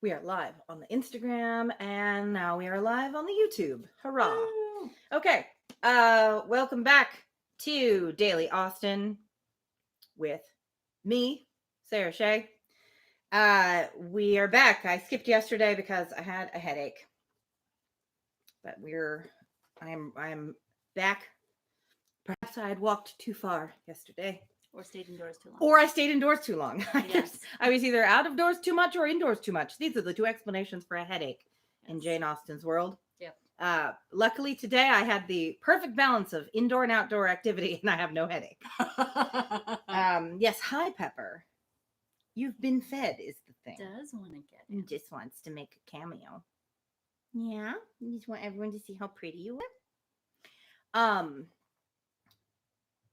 We are live on the Instagram, and now we are live on the YouTube. Hurrah! Woo! Okay, welcome back to Daily Austen with me, Sarah Shay. We are back. I skipped yesterday because I had a headache, but I'm back. Perhaps I had walked too far yesterday. Or stayed indoors too long. Or I stayed indoors too long. Yes. I was either out of doors too much or indoors too much. These are the two explanations for a headache in Yes. Jane Austen's world. Yep. Luckily today I had the perfect balance of indoor and outdoor activity and I have no headache. Yes, hi Pepper. You've been fed is the thing. Does want to get He it. just wants to make a cameo. Yeah, you just want everyone to see how pretty you are.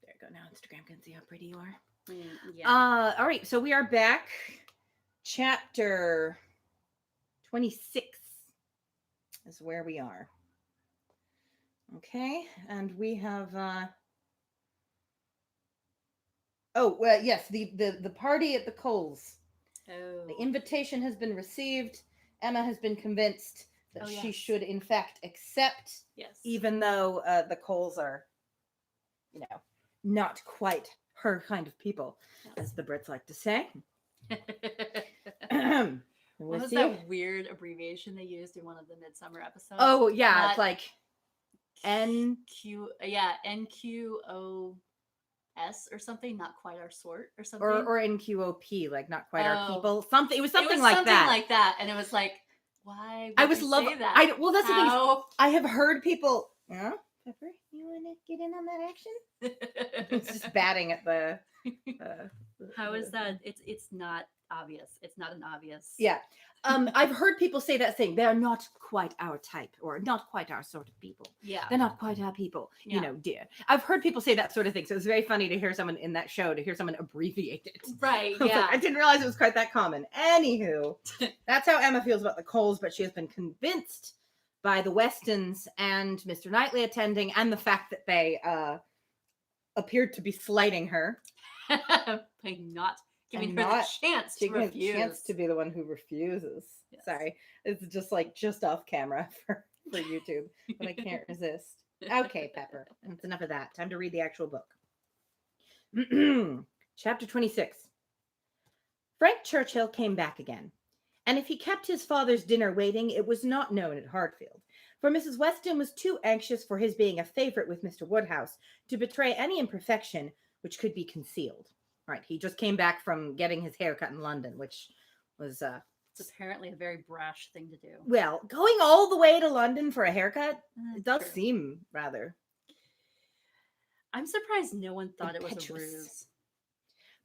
There you go. Now Instagram can see how pretty you are. Yeah. All right, so we are back. Chapter 26 is where we are. Okay, and we have yes, the party at the Coles. Oh. The invitation has been received. Emma has been convinced that she should in fact accept. Yes. Even though the Coles are, not quite her kind of people, as the Brits like to say. What was that weird abbreviation they used in one of the Midsummer episodes? Oh yeah, it's like NQOS or something, not quite our sort or something. Or NQOP, like not quite our people. Something. It was something like that. Like that, and it was like, why? I was say that? Well, that's the thing. I have heard people. Yeah, Pepper, you want to get in on that action? It's just batting at the. How is that? It's not obvious. It's not an obvious. Yeah. I've heard people say that thing. They're not quite our type, or not quite our sort of people. Yeah. They're not quite our people. Yeah. Dear. I've heard people say that sort of thing. So it's very funny to hear someone in that show, to hear someone abbreviate it. Right. Yeah. I didn't realize it was quite that common. Anywho, that's how Emma feels about the Coles, but she has been convinced by the Westons and Mr. Knightley attending, and the fact that they appeared to be slighting her. By not giving her the chance to refuse. A chance to be the one who refuses. Yes. Sorry. It's just off camera for YouTube, but I can't resist. Okay, Pepper. That's enough of that. Time to read the actual book. Chapter 26. Frank Churchill came back again, and if he kept his father's dinner waiting, it was not known at Hartfield, for Mrs. Weston was too anxious for his being a favorite with Mr. Woodhouse to betray any imperfection which could be concealed. Right, he just came back from getting his hair cut in London, which was it's apparently a very brash thing to do. Well, going all the way to London for a haircut, it does seem rather. I'm surprised no one thought impetuous. It was a ruse.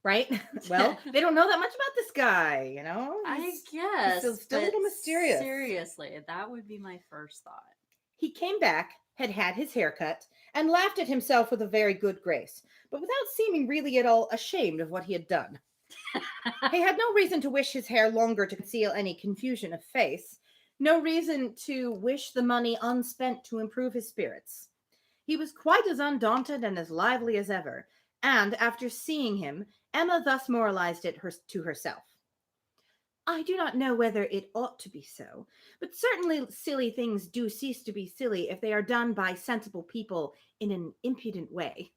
Right? Well, they don't know that much about this guy, I guess. He's still a little mysterious. Seriously, that would be my first thought. He came back, had his hair cut, and laughed at himself with a very good grace, but without seeming really at all ashamed of what he had done. He had no reason to wish his hair longer to conceal any confusion of face, no reason to wish the money unspent to improve his spirits. He was quite as undaunted and as lively as ever, and after seeing him, Emma thus moralized it to herself. I do not know whether it ought to be so, but certainly silly things do cease to be silly if they are done by sensible people in an impudent way.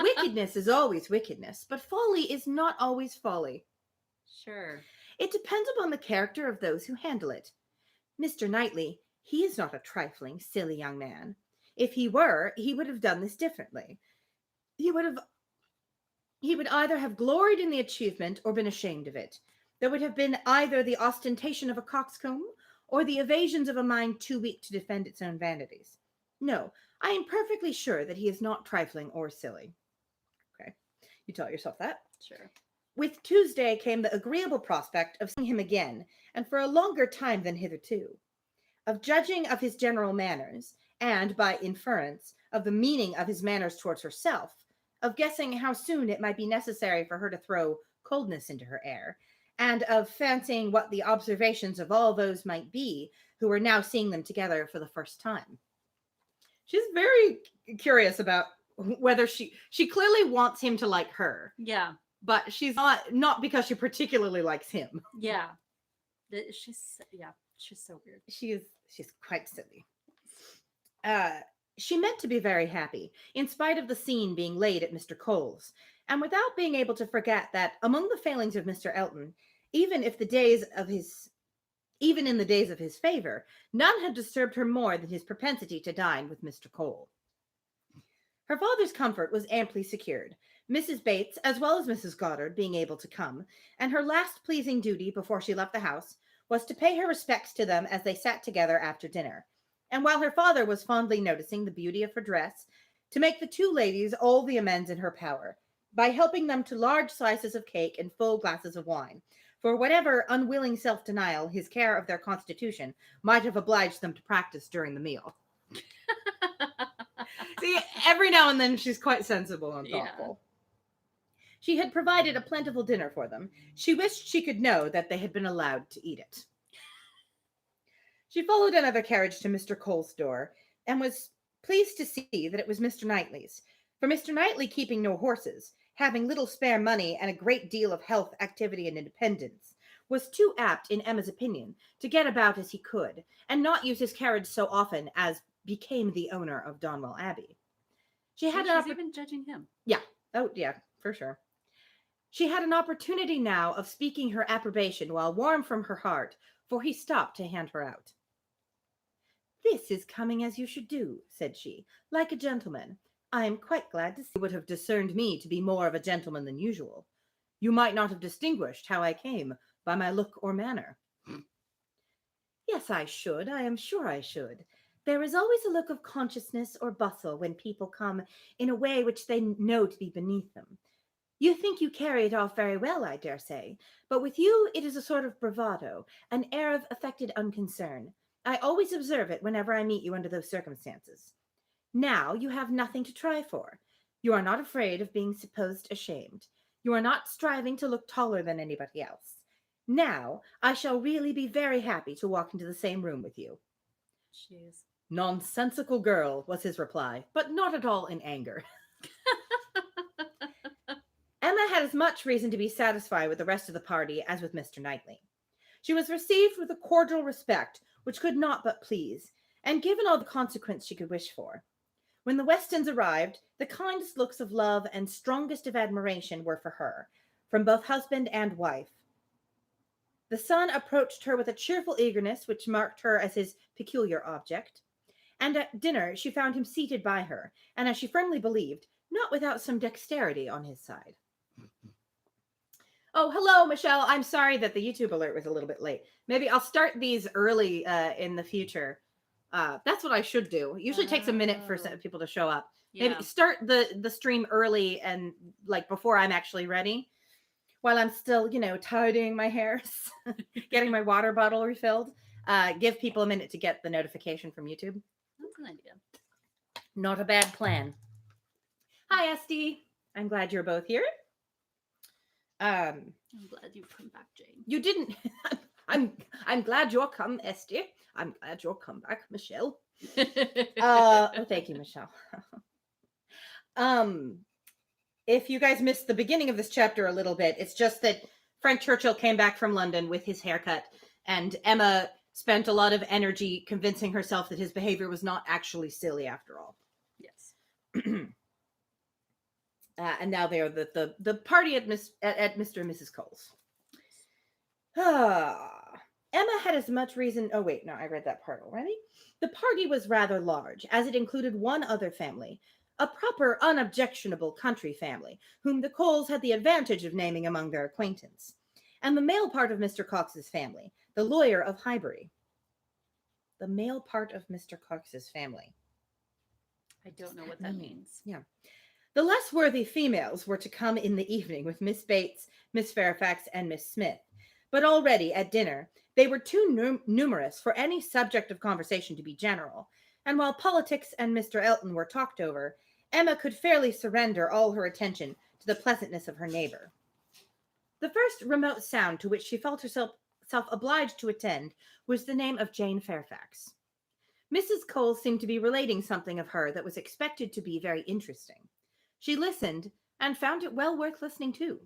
Wickedness is always wickedness, but folly is not always folly. Sure. It depends upon the character of those who handle it. Mr. Knightley, he is not a trifling, silly young man. If he were, he would have done this differently. He would either have gloried in the achievement or been ashamed of it. There would have been either the ostentation of a coxcomb or the evasions of a mind too weak to defend its own vanities. No, I am perfectly sure that he is not trifling or silly. Okay, you tell yourself that. Sure. With Tuesday came the agreeable prospect of seeing him again, and for a longer time than hitherto, of judging of his general manners, and, by inference, of the meaning of his manners towards herself, of guessing how soon it might be necessary for her to throw coldness into her air, and of fancying what the observations of all those might be who were now seeing them together for the first time. She's very curious about whether she clearly wants him to like her. Yeah. But she's not because she particularly likes him. Yeah. She's so weird. She's quite silly. She meant to be very happy, in spite of the scene being laid at Mr. Cole's, and without being able to forget that among the failings of Mr. Elton, even if the days of his even in the days of his favor, none had disturbed her more than his propensity to dine with Mr. Cole. Her father's comfort was amply secured, Mrs. Bates as well as Mrs. Goddard being able to come, and her last pleasing duty before she left the house was to pay her respects to them as they sat together after dinner. And while her father was fondly noticing the beauty of her dress, to make the two ladies all the amends in her power, by helping them to large slices of cake and full glasses of wine, for whatever unwilling self-denial his care of their constitution might have obliged them to practice during the meal. See, every now and then she's quite sensible and thoughtful. Yeah. She had provided a plentiful dinner for them. She wished she could know that they had been allowed to eat it. She followed another carriage to Mr. Cole's door, and was pleased to see that it was Mr. Knightley's, for Mr. Knightley, keeping no horses, having little spare money and a great deal of health, activity, and independence, was too apt, in Emma's opinion, to get about as he could, and not use his carriage so often as became the owner of Donwell Abbey. She's even judging him. Yeah. Oh, yeah, for sure. She had an opportunity now of speaking her approbation while warm from her heart, for he stopped to hand her out. "This is coming as you should do," said she, "like a gentleman. I am quite glad to see you would have discerned me to be more of a gentleman than usual. You might not have distinguished how I came by my look or manner." "Yes, I should. I am sure I should. There is always a look of consciousness or bustle when people come in a way which they know to be beneath them. You think you carry it off very well, I dare say, but with you it is a sort of bravado, an air of affected unconcern. I always observe it whenever I meet you under those circumstances. Now you have nothing to try for. You are not afraid of being supposed ashamed. You are not striving to look taller than anybody else. Now I shall really be very happy to walk into the same room with you." Jeez. "Nonsensical girl," was his reply, but not at all in anger. Emma had as much reason to be satisfied with the rest of the party as with Mr. Knightley. She was received with a cordial respect which could not but please, and given all the consequence she could wish for. When the Westons arrived, the kindest looks of love and strongest of admiration were for her, from both husband and wife. The son approached her with a cheerful eagerness which marked her as his peculiar object, and at dinner she found him seated by her, and as she firmly believed, not without some dexterity on his side. Oh, hello, Michelle. I'm sorry that the YouTube alert was a little bit late. Maybe I'll start these early in the future. That's what I should do. It usually takes a minute for people to show up. Yeah. Maybe start the stream early and like before I'm actually ready, while I'm still, tidying my hairs, getting my water bottle refilled. Give people a minute to get the notification from YouTube. That's an idea. Not a bad plan. Hi, Esty. I'm glad you're both here. I'm glad you've come back, Jane. You didn't. I'm glad you're come, Esty. I'm glad you're come back, Michelle. Thank you, Michelle. If you guys missed the beginning of this chapter a little bit, it's just that Frank Churchill came back from London with his haircut, and Emma spent a lot of energy convincing herself that his behavior was not actually silly after all. Yes. And now they are the party at Mr. and Mrs. Cole's. Emma had as much reason. Oh, wait, no, I read that part already. The party was rather large, as it included one other family, a proper, unobjectionable country family, whom the Coles had the advantage of naming among their acquaintance, and the male part of Mr. Cox's family, the lawyer of Highbury. The male part of Mr. Cox's family. I don't know what that means. Yeah. The less worthy females were to come in the evening with Miss Bates, Miss Fairfax, and Miss Smith, but already at dinner they were too numerous for any subject of conversation to be general, and while politics and Mr. Elton were talked over, Emma could fairly surrender all her attention to the pleasantness of her neighbor. The first remote sound to which she felt herself obliged to attend was the name of Jane Fairfax. Mrs. Cole seemed to be relating something of her that was expected to be very interesting. She listened, and found it well worth listening to.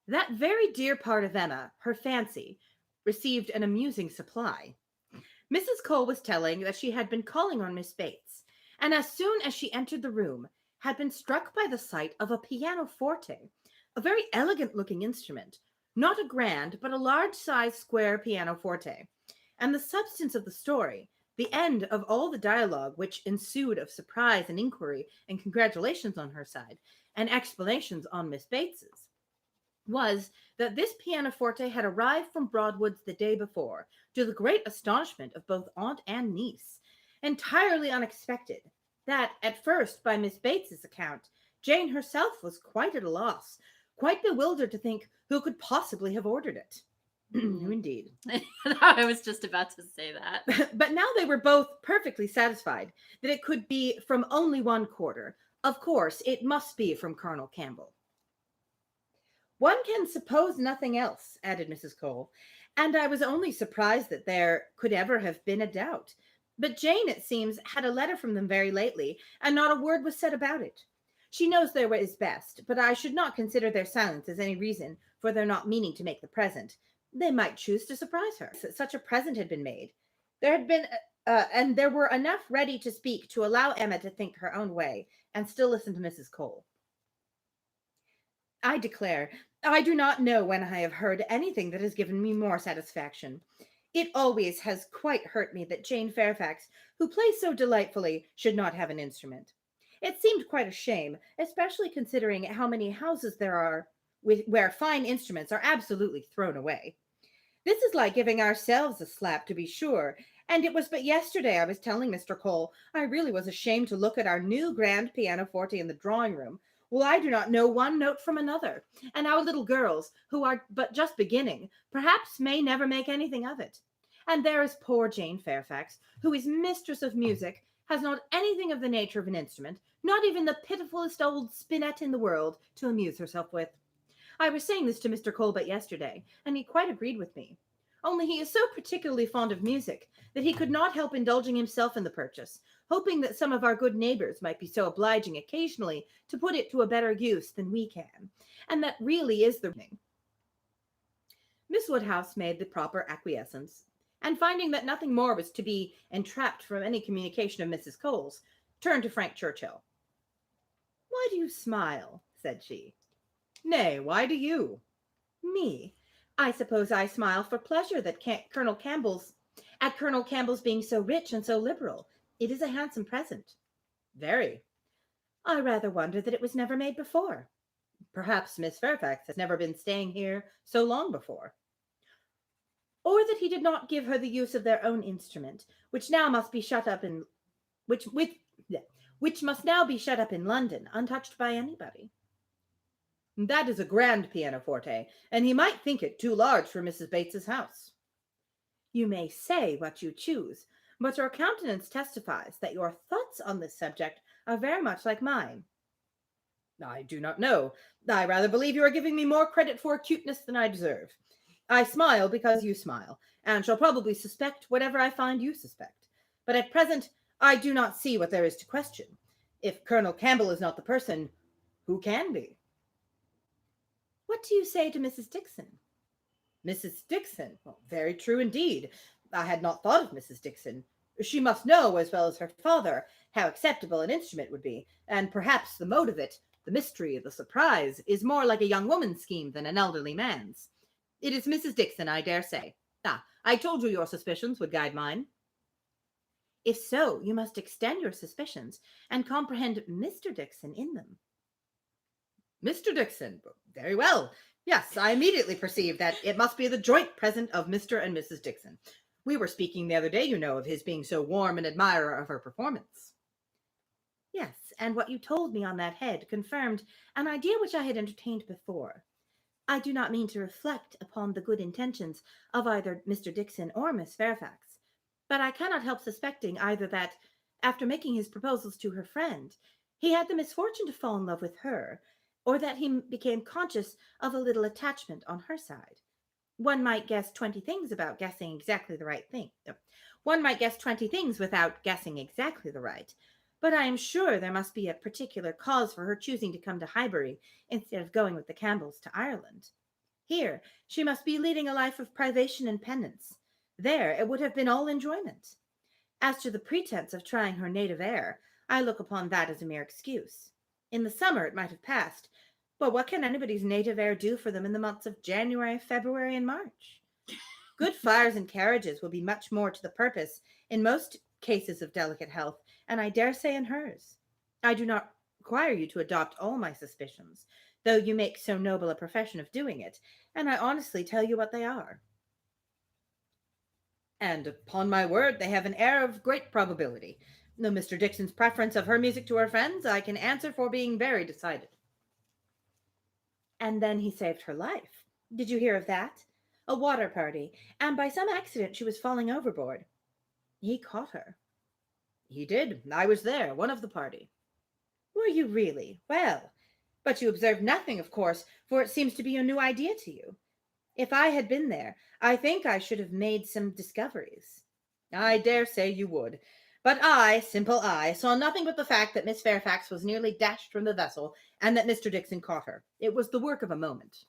That very dear part of Emma, her fancy, received an amusing supply. Mrs. Cole was telling that she had been calling on Miss Bates, and as soon as she entered the room, had been struck by the sight of a pianoforte, a very elegant looking instrument, not a grand, but a large sized square pianoforte. And the substance of the story, the end of all the dialogue which ensued of surprise and inquiry and congratulations on her side, and explanations on Miss Bates's, was that this pianoforte had arrived from Broadwoods the day before, to the great astonishment of both aunt and niece, entirely unexpected, that, at first, by Miss Bates's account, Jane herself was quite at a loss, quite bewildered to think who could possibly have ordered it. Indeed. I was just about to say that. But now they were both perfectly satisfied that it could be from only one quarter. Of course, it must be from Colonel Campbell. One can suppose nothing else, added Mrs. Cole, and I was only surprised that there could ever have been a doubt. But Jane, it seems, had a letter from them very lately, and not a word was said about it. She knows their way is best, but I should not consider their silence as any reason for their not meaning to make the present. They might choose to surprise her. Such a present had been made. There had been, and there were enough ready to speak to allow Emma to think her own way, and still listen to Mrs. Cole. I declare, I do not know when I have heard anything that has given me more satisfaction. It always has quite hurt me that Jane Fairfax, who plays so delightfully, should not have an instrument. It seemed quite a shame, especially considering how many houses there are where fine instruments are absolutely thrown away. This is like giving ourselves a slap, to be sure, and it was but yesterday I was telling Mr. Cole I really was ashamed to look at our new grand pianoforte in the drawing-room. Well, I do not know one note from another, and our little girls, who are but just beginning, perhaps may never make anything of it. And there is poor Jane Fairfax, who is mistress of music, has not anything of the nature of an instrument, not even the pitifullest old spinet in the world, to amuse herself with. I was saying this to Mr. Cole but yesterday, and he quite agreed with me. Only he is so particularly fond of music that he could not help indulging himself in the purchase, hoping that some of our good neighbors might be so obliging occasionally to put it to a better use than we can, and that really is the thing. Miss Woodhouse made the proper acquiescence, and finding that nothing more was to be entrapped from any communication of Mrs. Cole's, turned to Frank Churchill. "Why do you smile?" said she. "Nay, why do you?" "Me? I suppose I smile for pleasure that Colonel Campbell's being so rich and so liberal. It is a handsome present." "Very." "I rather wonder that it was never made before." "Perhaps Miss Fairfax has never been staying here so long before." "Or that he did not give her the use of their own instrument, which now must be shut up in which must now be shut up in London, untouched by anybody." "That is a grand pianoforte, and he might think it too large for Mrs. Bates's house." "You may say what you choose, but your countenance testifies that your thoughts on this subject are very much like mine." "I do not know. I rather believe you are giving me more credit for acuteness than I deserve. I smile because you smile, and shall probably suspect whatever I find you suspect. But at present I do not see what there is to question. If Colonel Campbell is not the person, who can be?" "What do you say to Mrs. Dixon?" "Mrs. Dixon? Well, very true indeed. I had not thought of Mrs. Dixon. She must know, as well as her father, how acceptable an instrument would be, and perhaps the mode of it, the mystery, the surprise, is more like a young woman's scheme than an elderly man's. It is Mrs. Dixon, I dare say. I told you your suspicions would guide mine." "If so, you must extend your suspicions, and comprehend Mr. Dixon in them." "Mr. Dixon? Very well. Yes, I immediately perceived that it must be the joint present of Mr. and Mrs. Dixon. We were speaking the other day, you know, of his being so warm an admirer of her performance." "Yes, and what you told me on that head confirmed an idea which I had entertained before. I do not mean to reflect upon the good intentions of either Mr. Dixon or Miss Fairfax, but I cannot help suspecting either that, after making his proposals to her friend, he had the misfortune to fall in love with her, or that he became conscious of a little attachment on her side. One might guess 20 things about guessing exactly the right thing. One might guess 20 things without guessing exactly the right. But I am sure there must be a particular cause for her choosing to come to Highbury instead of going with the Campbells to Ireland." Here, she must be leading a life of privation and penance. There, it would have been all enjoyment. As to the pretense of trying her native air, I look upon that as a mere excuse. In the summer it might have passed, but what can anybody's native air do for them in the months of January, February, and March? Good fires and carriages will be much more to the purpose in most cases of delicate health, and I dare say in hers. I do not require you to adopt all my suspicions, though you make so noble a profession of doing it, and I honestly tell you what they are. And upon my word, they have an air of great probability. Though Mr. Dixon's preference of her music to her friends, I can answer for being very decided. And then he saved her life. Did you hear of that? A water party, and by some accident she was falling overboard. He caught her. He did. I was there, one of the party. Were you really? Well, but you observed nothing, of course, for it seems to be a new idea to you. If I had been there, I think I should have made some discoveries. I dare say you would. But I, simple I, saw nothing but the fact that Miss Fairfax was nearly dashed from the vessel, and that Mr. Dixon caught her. It was the work of a moment.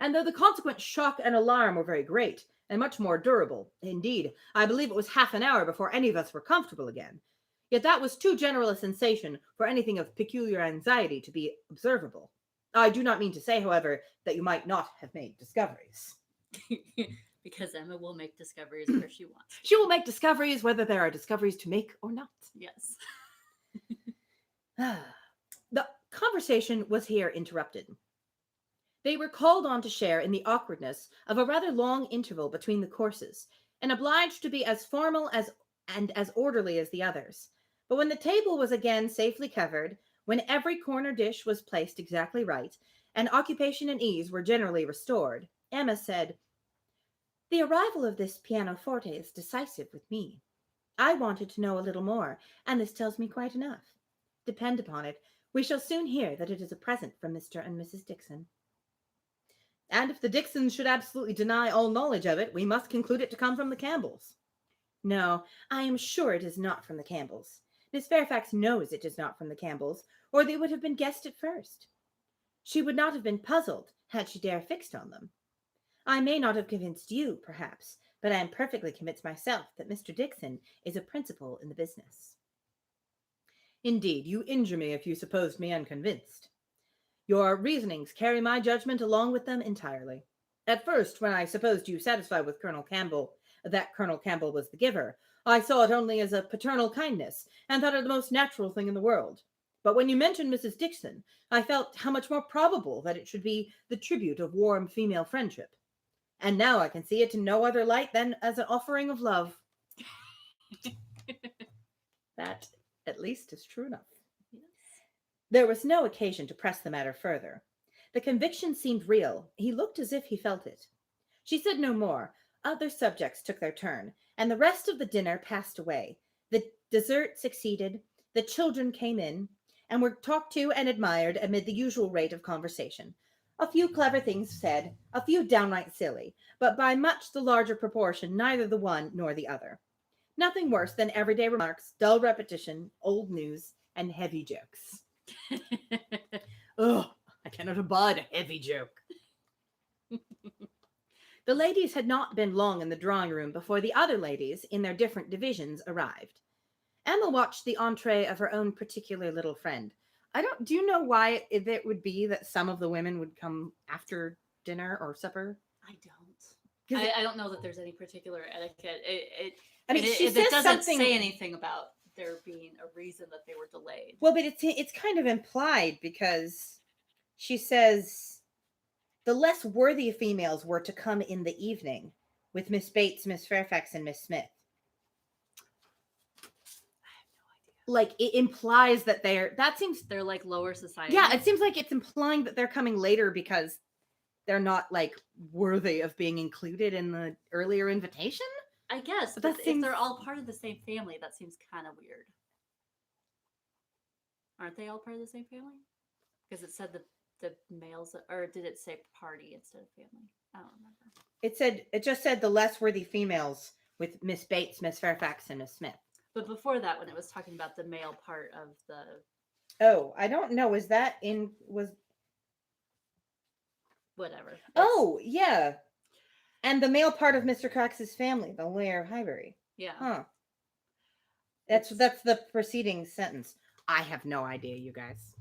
And though the consequent shock and alarm were very great, and much more durable, indeed, I believe it was half an hour before any of us were comfortable again, yet that was too general a sensation for anything of peculiar anxiety to be observable. I do not mean to say, however, that you might not have made discoveries. Because Emma will make discoveries where she wants. She will make discoveries whether there are discoveries to make or not. Yes. The conversation was here interrupted. They were called on to share in the awkwardness of a rather long interval between the courses, and obliged to be as formal and as orderly as the others. But when the table was again safely covered, when every corner dish was placed exactly right, and occupation and ease were generally restored, Emma said, "The arrival of this pianoforte is decisive with me. I wanted to know a little more, and this tells me quite enough. Depend upon it, we shall soon hear that it is a present from Mr. and Mrs. Dixon. And if the Dixons should absolutely deny all knowledge of it, we must conclude it to come from the Campbells." "No, I am sure it is not from the Campbells. Miss Fairfax knows it is not from the Campbells, or they would have been guessed at first. She would not have been puzzled had she dare fixed on them. I may not have convinced you, perhaps, but I am perfectly convinced myself that Mr. Dixon is a principal in the business." "Indeed, you injure me if you supposed me unconvinced. Your reasonings carry my judgment along with them entirely. At first, when I supposed you satisfied with Colonel Campbell that Colonel Campbell was the giver, I saw it only as a paternal kindness, and thought it the most natural thing in the world. But when you mentioned Mrs. Dixon, I felt how much more probable that it should be the tribute of warm female friendship. And now I can see it in no other light than as an offering of love." That, at least, is true enough. Yes. There was no occasion to press the matter further. The conviction seemed real. He looked as if he felt it. She said no more. Other subjects took their turn, and the rest of the dinner passed away. The dessert succeeded, the children came in, and were talked to and admired amid the usual rate of conversation. A few clever things said, a few downright silly, but by much the larger proportion neither the one nor the other. Nothing worse than everyday remarks, dull repetition, old news, and heavy jokes. Ugh, I cannot abide a heavy joke. The ladies had not been long in the drawing room before the other ladies, in their different divisions, arrived. Emma watched the entree of her own particular little friend. Do you know why it would be that some of the women would come after dinner or supper? I don't. I don't know that there's any particular etiquette. She says it doesn't something. say anything about there being a reason that they were delayed. Well, but it's kind of implied, because she says the less worthy females were to come in the evening with Miss Bates, Miss Fairfax, and Miss Smith. Like, it implies that they're like lower society. Yeah, it seems like it's implying that they're coming later because they're not like worthy of being included in the earlier invitation. I guess, But but if they're all part of the same family, that seems kind of weird. Aren't they all part of the same family? Because it said the males, or did it say party instead of family? I don't remember. It just said the less worthy females with Miss Bates, Miss Fairfax, and Miss Smith. But before that, when it was talking about the male part of the... Oh, I don't know. whatever. It's- Oh, yeah. And the male part of Mr. Cox's family, the layer of Highbury. yeah. Huh. It's- That's the preceding sentence. I have no idea, you guys.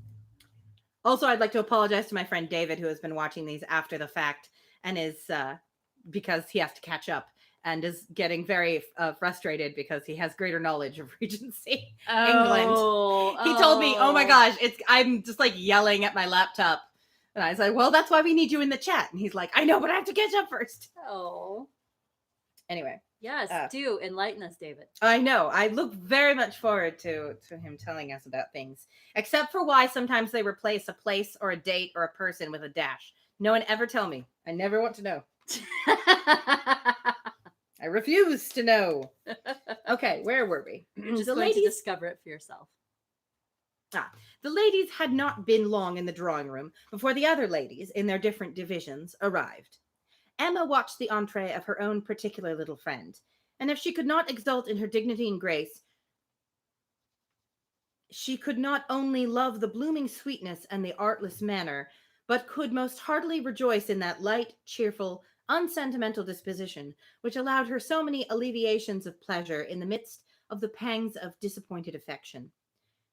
Also, I'd like to apologize to my friend David, who has been watching these after the fact and is because he has to catch up and is getting very frustrated because he has greater knowledge of Regency England. He told me, "Oh my gosh, I'm just like yelling at my laptop." And I said, "Well, that's why we need you in the chat." And he's like, "I know, but I have to catch up first." Oh. Anyway, Yes, do enlighten us, David. I know. I look very much forward to him telling us about things, except for why sometimes they replace a place or a date or a person with a dash. No one ever tell me. I never want to know. I refuse to know. Okay, where were we? You're just The going ladies, to discover it for yourself. the ladies had not been long in the drawing room before the other ladies, in their different divisions, arrived. Emma watched the entree of her own particular little friend, and if she could not exult in her dignity and grace, she could not only love the blooming sweetness and the artless manner, but could most heartily rejoice in that light, cheerful, unsentimental disposition which allowed her so many alleviations of pleasure in the midst of the pangs of disappointed affection.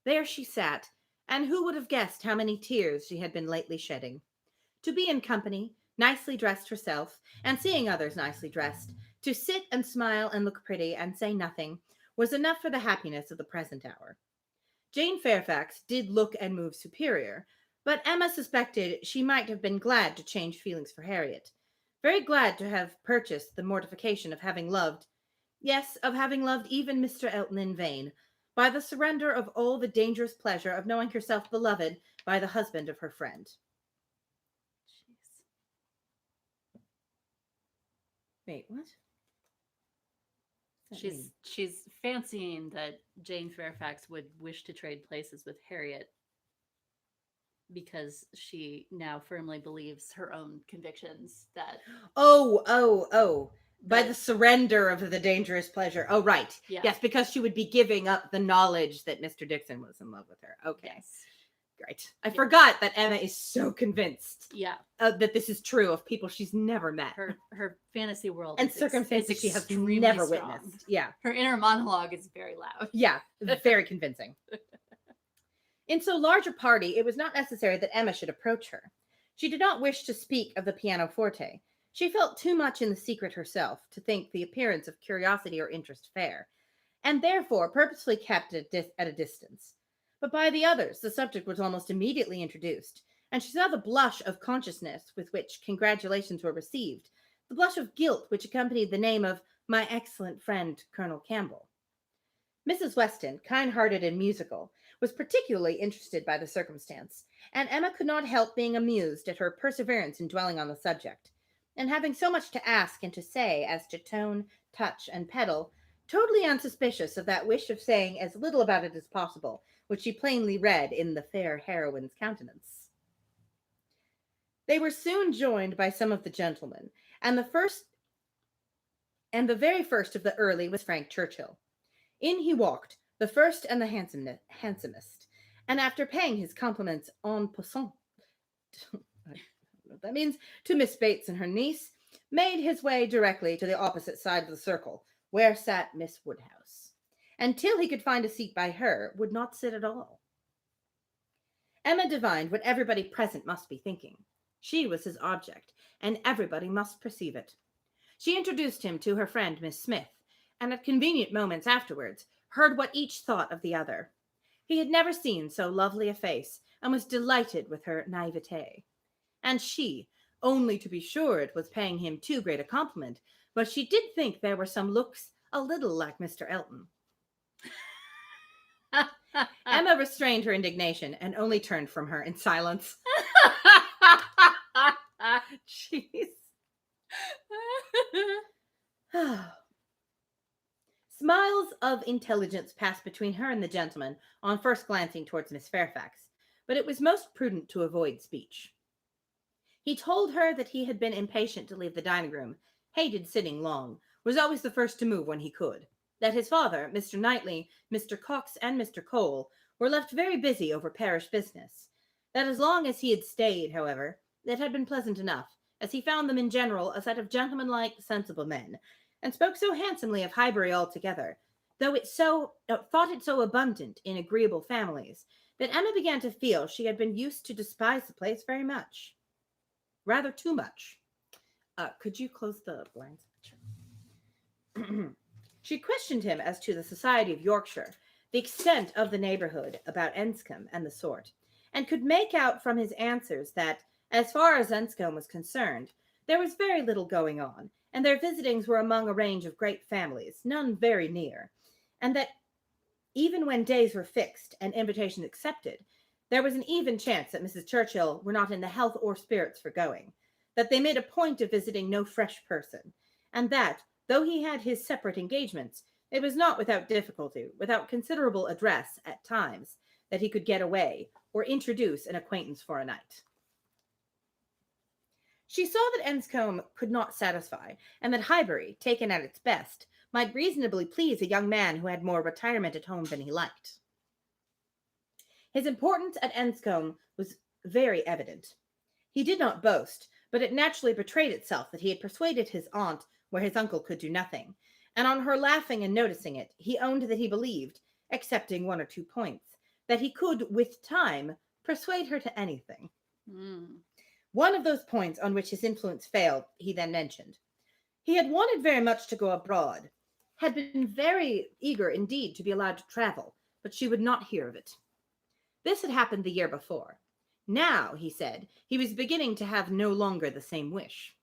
There she sat, and who would have guessed how many tears she had been lately shedding? To be in company, nicely dressed herself, and seeing others nicely dressed, to sit and smile and look pretty and say nothing, was enough for the happiness of the present hour. Jane Fairfax did look and move superior, but Emma suspected she might have been glad to change feelings for Harriet, very glad to have purchased the mortification of having loved, yes, of having loved even Mr. Elton in vain, by the surrender of all the dangerous pleasure of knowing herself beloved by the husband of her friend. Jeez. Wait, what? She's fancying that Jane Fairfax would wish to trade places with Harriet because she now firmly believes her own convictions that by That- the surrender of the dangerous pleasure. Oh, right. Yeah. Yes, because she would be giving up the knowledge that Mr. Dixon was in love with her. Okay. yes. Great. I forgot that Emma is so convinced Yeah. that this is true of people she's never met. Her fantasy world and is circumstances is she has extremely never strong. witnessed. Yeah. Her inner monologue is very loud. Yeah. Very convincing. In so large a party, it was not necessary that Emma should approach her. She did not wish to speak of the pianoforte. She felt too much in the secret herself to think the appearance of curiosity or interest fair, and therefore purposely kept at a distance. But by the others, the subject was almost immediately introduced, and she saw the blush of consciousness with which congratulations were received, the blush of guilt which accompanied the name of my excellent friend, Colonel Campbell. Mrs. Weston, kind-hearted and musical, was particularly interested by the circumstance, and Emma could not help being amused at her perseverance in dwelling on the subject, and having so much to ask and to say as to tone, touch, and pedal, totally unsuspicious of that wish of saying as little about it as possible, which she plainly read in the fair heroine's countenance. They were soon joined by some of the gentlemen, and the very first of the early was Frank Churchill. In he walked, the first and the handsomest, and after paying his compliments en passant, I don't know what that means, to Miss Bates and her niece, made his way directly to the opposite side of the circle, where sat Miss Woodhouse, and till he could find a seat by her, would not sit at all. Emma divined what everybody present must be thinking. She was his object, and everybody must perceive it. She introduced him to her friend Miss Smith, and at convenient moments afterwards heard what each thought of the other. He had never seen so lovely a face, and was delighted with her naivete. And she, only to be sure it was paying him too great a compliment, but she did think there were some looks a little like Mr. Elton. Emma restrained her indignation and only turned from her in silence. Jeez. Smiles of intelligence passed between her and the gentleman on first glancing towards Miss Fairfax, but it was most prudent to avoid speech. He told her that he had been impatient to leave the dining room, hated sitting long, was always the first to move when he could, that his father, Mr. Knightley, Mr. Cox, and Mr. Cole were left very busy over parish business, that as long as he had stayed, however, It had been pleasant enough, as he found them in general a set of gentlemanlike, sensible men, and spoke so handsomely of Highbury altogether, though it thought it so abundant in agreeable families, that Emma began to feel she had been used to despise the place very much. Rather too much. Could you close the blinds? She questioned him as to the society of Yorkshire, the extent of the neighbourhood about Enscombe and the sort, and could make out from his answers that, as far as Enscombe was concerned, there was very little going on, and their visitings were among a range of great families, none very near, and that even when days were fixed and invitations accepted, there was an even chance that Mrs. Churchill were not in the health or spirits for going, that they made a point of visiting no fresh person, and that, though he had his separate engagements, it was not without difficulty, without considerable address at times, that he could get away or introduce an acquaintance for a night. She saw that Enscombe could not satisfy, and that Highbury, taken at its best, might reasonably please a young man who had more retirement at home than he liked. His importance at Enscombe was very evident. He did not boast, but it naturally betrayed itself that he had persuaded his aunt where his uncle could do nothing, and on her laughing and noticing it, he owned that he believed, excepting one or two points, that he could, with time, persuade her to anything. One of those points on which his influence failed, he then mentioned. He had wanted very much to go abroad, had been very eager indeed to be allowed to travel, but she would not hear of it. This had happened the year before. Now, he said, he was beginning to have no longer the same wish.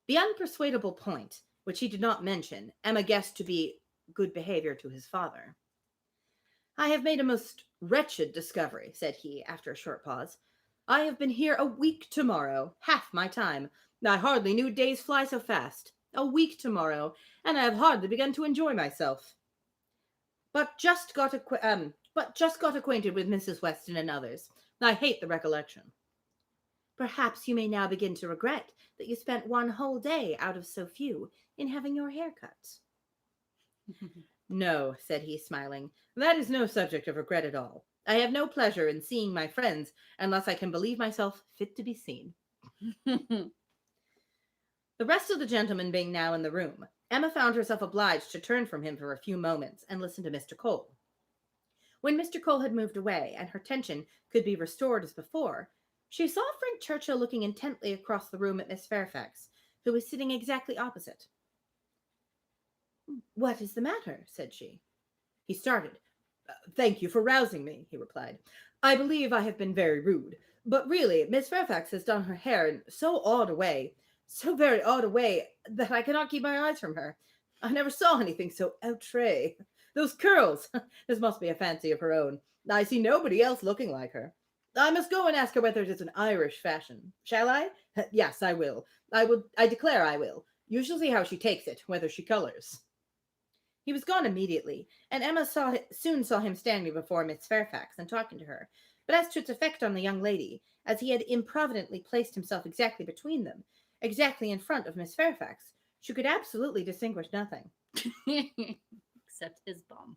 The unpersuadable point, which he did not mention, Emma guessed to be good behavior to his father. I have made a most wretched discovery, said he, after a short pause. I have been here a week tomorrow, half my time. I hardly knew days fly so fast. A week tomorrow, and I have hardly begun to enjoy myself. But just got acquainted with Mrs. Weston and others. I hate the recollection. Perhaps you may now begin to regret that you spent one whole day out of so few in having your hair cut. No, said he, smiling, that is no subject of regret at all. I have no pleasure in seeing my friends unless I can believe myself fit to be seen. The rest of the gentlemen being now in the room, Emma found herself obliged to turn from him for a few moments and listen to Mr. Cole. When Mr. Cole had moved away and her attention could be restored as before, she saw Frank Churchill looking intently across the room at Miss Fairfax, who was sitting exactly opposite. What is the matter? Said she. He started. Thank you for rousing me, he replied. I believe I have been very rude, but really Miss Fairfax has done her hair in so very odd a way, that I cannot keep my eyes from her. I never saw anything so outré. Those curls! This must be a fancy of her own. I see nobody else looking like her. I must go and ask her whether it is an Irish fashion. Shall I? Yes, I will. I declare I will. You shall see how she takes it, whether she colors. He was gone immediately, and Emma soon saw him standing before Miss Fairfax and talking to her. But as to its effect on the young lady, as he had improvidently placed himself exactly between them, exactly in front of Miss Fairfax, she could absolutely distinguish nothing. Except his bum.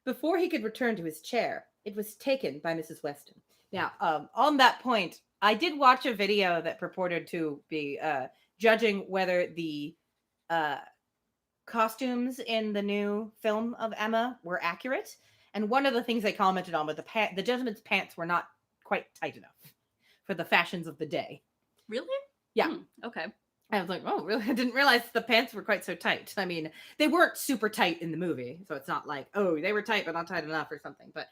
Before he could return to his chair, it was taken by Mrs. Weston. Now, on that point, I did watch a video that purported to be judging whether the costumes in the new film of Emma were accurate. And one of the things they commented on was the gentleman's pants were not quite tight enough for the fashions of the day. Really? Yeah. Okay. I was like, oh, really? I didn't realize the pants were quite so tight. I mean, they weren't super tight in the movie, so it's not like, oh, they were tight but not tight enough or something. But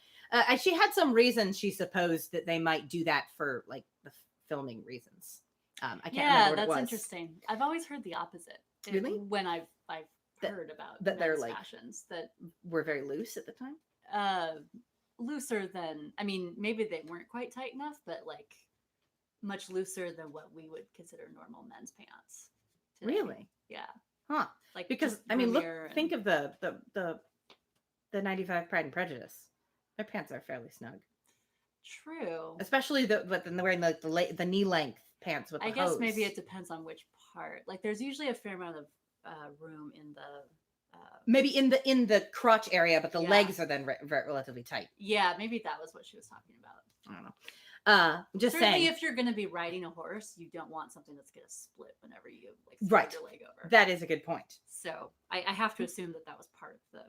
she had some reason she supposed that they might do that for like the filming reasons. I can't remember what it was. That's interesting. I've always heard the opposite. Really? When I've heard about that they're like fashions that were very loose at the time. Looser than, I mean, maybe they weren't quite tight enough, but like much looser than what we would consider normal men's pants today. Really? Yeah. Huh. Like, because I mean, think of the 95 Pride and Prejudice. Their pants are fairly snug. True. Especially but then they're wearing the knee length pants with the I guess hose. maybe it depends on which part. Like there's usually a fair amount of room in the maybe in the crotch area, but the legs are then relatively tight. Yeah, maybe that was what she was talking about. I don't know. Just Certainly, saying. if you're going to be riding a horse, you don't want something that's going to split whenever you like throw Right. your leg over. That is a good point. So I have to assume that was part of the.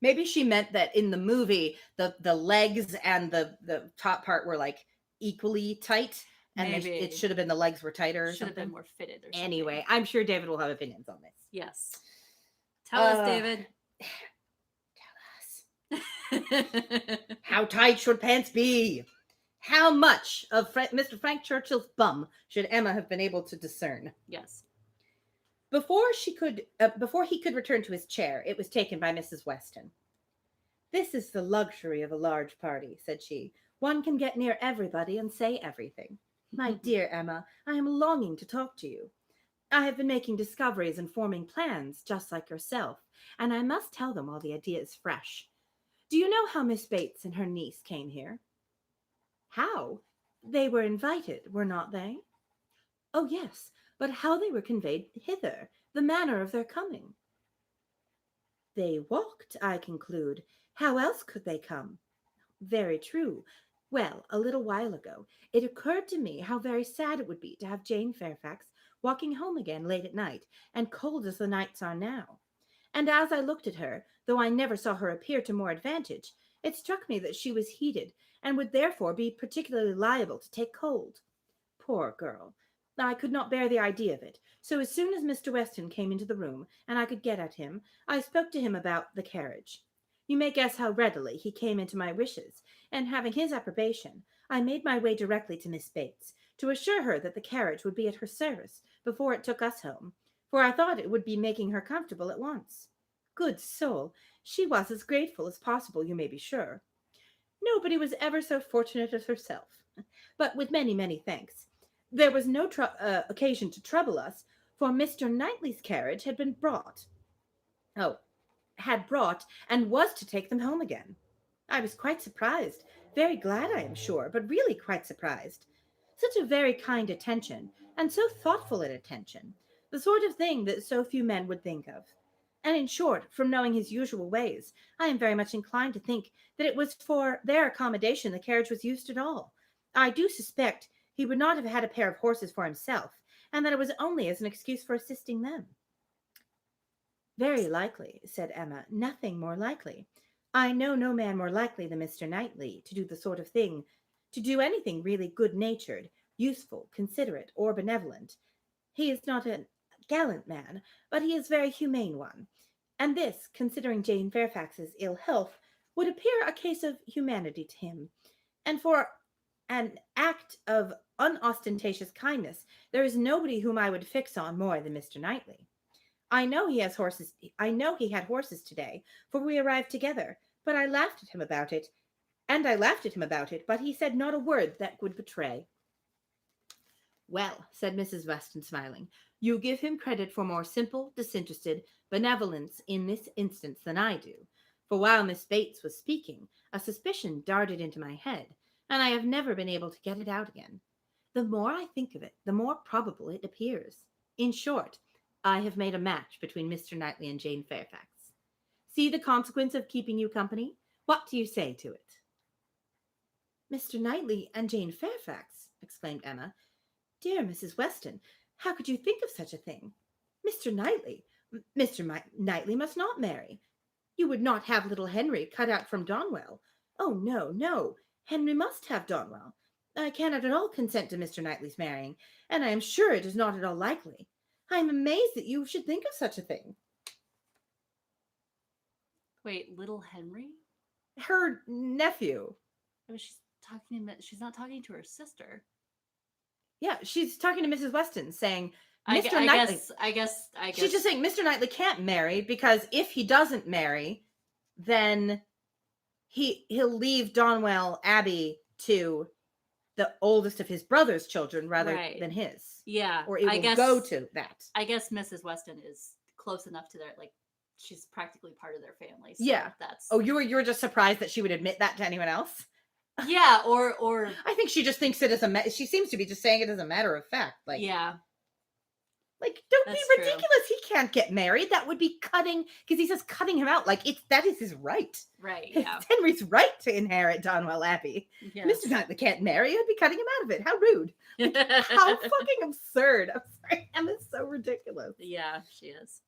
Maybe she meant that in the movie, the legs and the top part were like equally tight, and Maybe it should have been the legs were tighter or should have something. been more fitted or something. Anyway, I'm sure David will have opinions on this. Yes. Tell us, David. Tell us. How tight should pants be? How much of Mr. Frank Churchill's bum should Emma have been able to discern? Yes. Before he could return to his chair, it was taken by Mrs. Weston. "This is the luxury of a large party," said she. "One can get near everybody and say everything. My dear Emma, I am longing to talk to you. I have been making discoveries and forming plans, just like yourself, and I must tell them while the idea is fresh. Do you know how Miss Bates and her niece came here?" "How? They were invited, were not they?" "Oh, yes, but how they were conveyed hither, the manner of their coming." "They walked, I conclude. How else could they come?" "Very true. Well, a little while ago, it occurred to me how very sad it would be to have Jane Fairfax walking home again late at night, and cold as the nights are now. And as I looked at her, though I never saw her appear to more advantage, it struck me that she was heated, and would therefore be particularly liable to take cold. Poor girl! I could not bear the idea of it, so as soon as Mr. Weston came into the room, and I could get at him, I spoke to him about the carriage. You may guess how readily he came into my wishes, and having his approbation, I made my way directly to Miss Bates, to assure her that the carriage would be at her service before it took us home, for I thought it would be making her comfortable at once. Good soul! She was as grateful as possible, you may be sure. Nobody was ever so fortunate as herself. But with many, many thanks. There was no occasion to trouble us, for Mr. Knightley's carriage had been brought. Oh, had brought, and was to take them home again. I was quite surprised, very glad, I am sure, but really quite surprised. Such a very kind attention, and so thoughtful an attention, the sort of thing that so few men would think of. And in short, from knowing his usual ways, I am very much inclined to think that it was for their accommodation the carriage was used at all. I do suspect he would not have had a pair of horses for himself, and that it was only as an excuse for assisting them." "Very likely," said Emma. "Nothing more likely. I know no man more likely than Mr. Knightley to do the sort of thing, to do anything really good-natured, useful, considerate, or benevolent. He is not a gallant man, but he is a very humane one. And this, considering Jane Fairfax's ill health, would appear a case of humanity to him. And for an act of unostentatious kindness, there is nobody whom I would fix on more than Mr. Knightley. I know he had horses today, for we arrived together, but I laughed at him about it, but he said not a word that would betray." "Well," said Mrs. Weston, smiling, "you give him credit for more simple, disinterested benevolence in this instance than I do, for while Miss Bates was speaking, a suspicion darted into my head, and I have never been able to get it out again. The more I think of it, the more probable it appears. In short, I have made a match between Mr. Knightley and Jane Fairfax. See the consequence of keeping you company? What do you say to it?" "Mr. Knightley and Jane Fairfax!" exclaimed Emma. "Dear Mrs. Weston, how could you think of such a thing? Mr. Knightley must not marry. You would not have little Henry cut out from Donwell. Oh, no, no. Henry must have Donwell. I cannot at all consent to Mr. Knightley's marrying, and I am sure it is not at all likely. I am amazed that you should think of such a thing." Wait, little Henry? Her nephew. I mean, she's not talking to her sister. Yeah, she's talking to Mrs. Weston, saying, I Mr. Knightley. guess. She's just saying Mr. Knightley can't marry because if he doesn't marry, then he'll leave Donwell Abbey to the oldest of his brother's children rather than his. Yeah. Or it will go to that. I guess Mrs. Weston is close enough to their, like, she's practically part of their family. So yeah. That's. Oh, you were just surprised that she would admit that to anyone else? Yeah, or I think she just thinks it as she seems to be just saying it as a matter of fact. Like, yeah. Like, don't That's be true. ridiculous. He can't get married. That would be cutting, because he says cutting him out. Like, that is his right. Right, It's yeah. Henry's right to inherit Donwell Abbey. Yes. Mr. Knightley can't marry. I'd be cutting him out of it. How rude. How fucking absurd. I'm sorry. Emma's so ridiculous. Yeah, she is.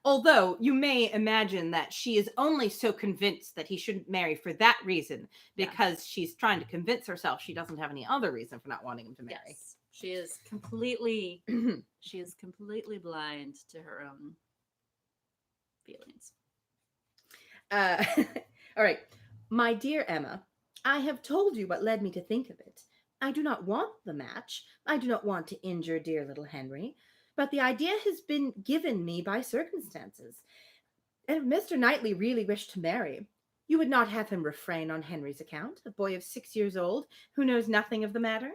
Although you may imagine that she is only so convinced that he shouldn't marry for that reason, because she's trying to convince herself she doesn't have any other reason for not wanting him to marry. Yes. She is completely blind to her own feelings. All right. My dear Emma, I have told you what led me to think of it. I do not want the match. I do not want to injure dear little Henry. But the idea has been given me by circumstances. And if Mr. Knightley really wished to marry, you would not have him refrain on Henry's account, a boy of 6 years old who knows nothing of the matter?